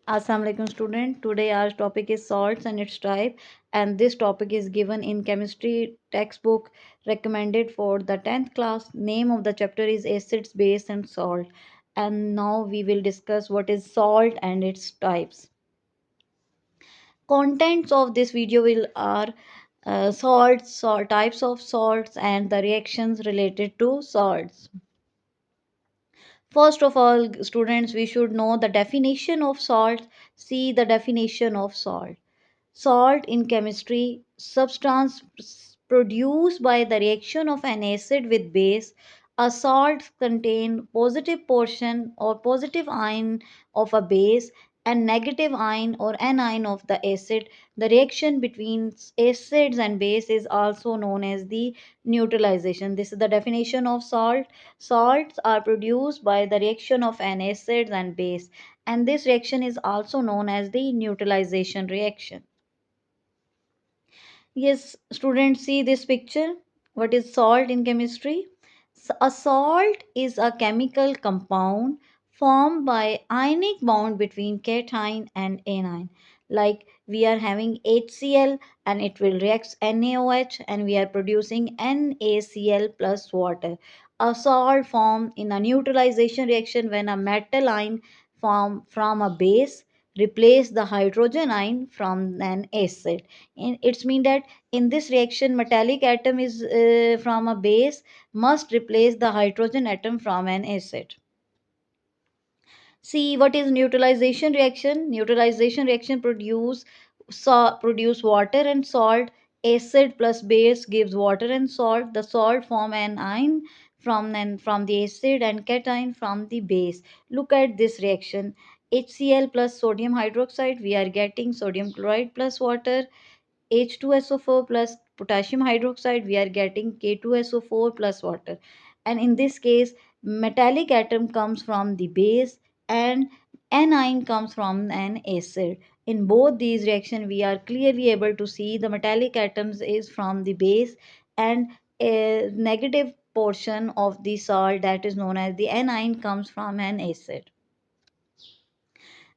Assalamu alaikum student. Today our topic is salts and its type, and this topic is given in chemistry textbook recommended for the 10th class. Name of the chapter is acids, base and salt. And now we will discuss what is salt and its types. Contents of this video will are salts, salt types of salts and the reactions related to salts. First of all, students, we should know the definition of salt. See the definition of salt. Salt in chemistry, substance produced by the reaction of an acid with base. A salt contain positive portion or positive ion of a base and negative ion or anion of the acid. The reaction between acids and base is also known as the neutralization. This is the definition of salt. Salts are produced by the reaction of an acid and base, and this reaction is also known as the neutralization reaction. Yes, students, see this picture. What is salt in chemistry? A salt is a chemical compound formed by ionic bond between cation and anion. Like we are having HCl and it will react NaOH and we are producing NaCl plus water. A salt formed in a neutralization reaction when a metal ion form from a base replace the hydrogen ion from an acid. And it's mean that in this reaction metallic atom is from a base must replace the hydrogen atom from an acid. See what is neutralization reaction. Neutralization reaction produce water and salt. Acid plus base gives water and salt. The salt form an ion from the acid and cation from the base. Look at this reaction. HCl plus sodium hydroxide, we are getting sodium chloride plus water. H2SO4 plus potassium hydroxide, we are getting K2SO4 plus water. And in this case, metallic atom comes from the base and anion comes from an acid. In both these reactions, we are clearly able to see the metallic atoms is from the base and a negative portion of the salt that is known as the anion comes from an acid.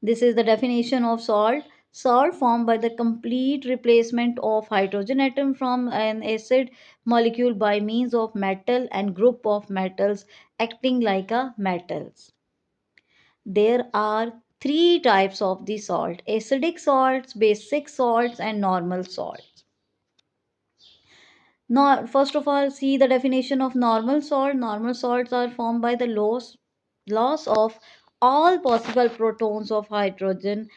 This is the definition of salt. Salt formed by the complete replacement of hydrogen atom from an acid molecule by means of metal and group of metals acting like a metals. There are three types of the salt: acidic salts, basic salts, and normal salts. Now, first of all, see the definition of normal salt. Normal salts are formed by the loss of all possible protons of hydrogen,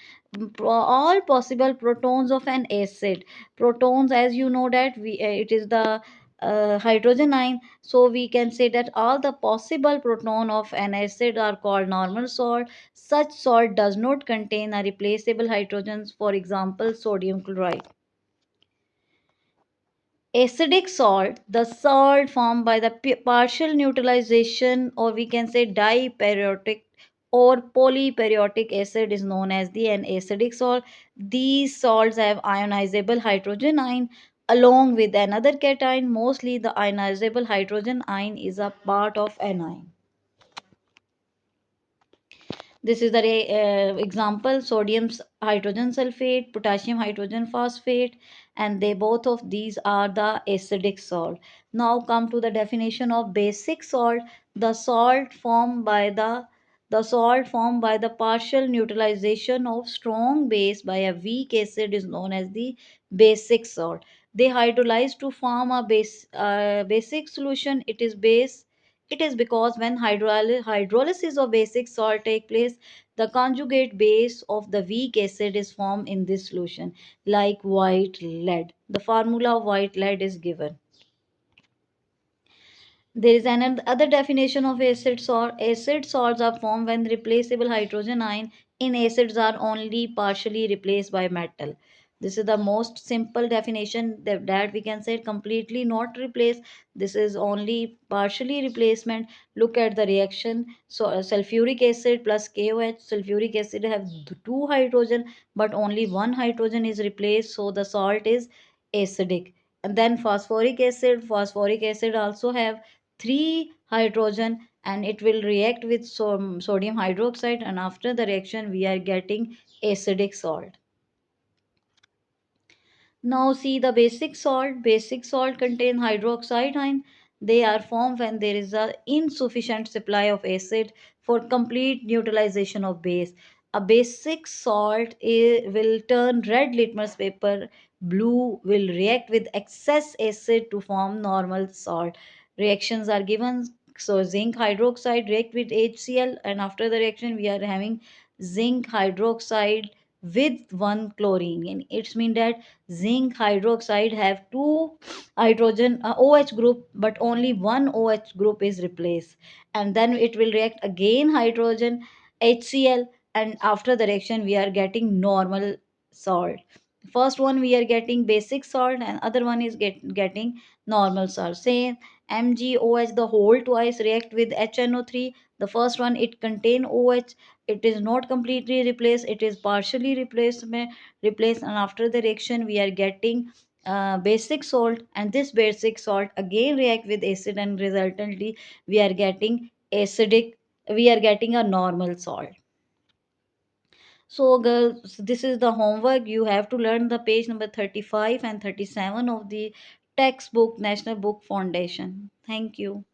all possible protons of an acid. Protons, as you know that it is the hydrogen ion, so we can say that all the possible proton of an acid are called normal salt. Such salt does not contain a replaceable hydrogens, for example sodium chloride. Acidic salt, the salt formed by the partial neutralization, or we can say diperiodic or polyperiodic acid, is known as the an acidic salt. These salts have ionizable hydrogen ion along with another cation. Mostly the ionizable hydrogen ion is a part of anion. This is the example: sodium hydrogen sulfate, potassium hydrogen phosphate, and they both of these are the acidic salt. Now come to the definition of basic salt. The salt formed by the partial neutralization of strong base by a weak acid is known as the basic salt. They hydrolyze to form a basic solution. It is because when hydrolysis of basic salt take place, the conjugate base of the weak acid is formed in this solution, like white lead. The formula of white lead is given. There is another other definition of acid salt. Acid salts are formed when replaceable hydrogen ion in acids are only partially replaced by metal. This is the most simple definition that we can say completely not replaced. This is only partially replacement. Look at the reaction. So sulfuric acid plus KOH. Sulfuric acid have two hydrogen, but only one hydrogen is replaced. So the salt is acidic. And then phosphoric acid. Phosphoric acid also have three hydrogen and it will react with sodium hydroxide, and after the reaction we are getting acidic salt. Now see the basic salt. Basic salt contain hydroxide ion. They are formed when there is a insufficient supply of acid for complete neutralization of base. A basic salt will turn red litmus paper blue, will react with excess acid to form normal salt. Reactions are given. So zinc hydroxide react with HCl, and after the reaction we are having zinc hydroxide with one chlorine. And it's mean that zinc hydroxide have two hydrogen OH group, but only one OH group is replaced, and then it will react again hydrogen HCl, and after the reaction we are getting normal salt. First one we are getting basic salt, and other one is getting normal salt. Say MgOH, the whole twice react with HNO3. The first one it contain OH, it is not completely replaced, it is partially replaced, and after the reaction we are getting basic salt, and this basic salt again react with acid, and resultantly we are getting acidic, we are getting a normal salt. So girls, this is the homework. You have to learn the page number 35 and 37 of the textbook National Book Foundation. Thank you.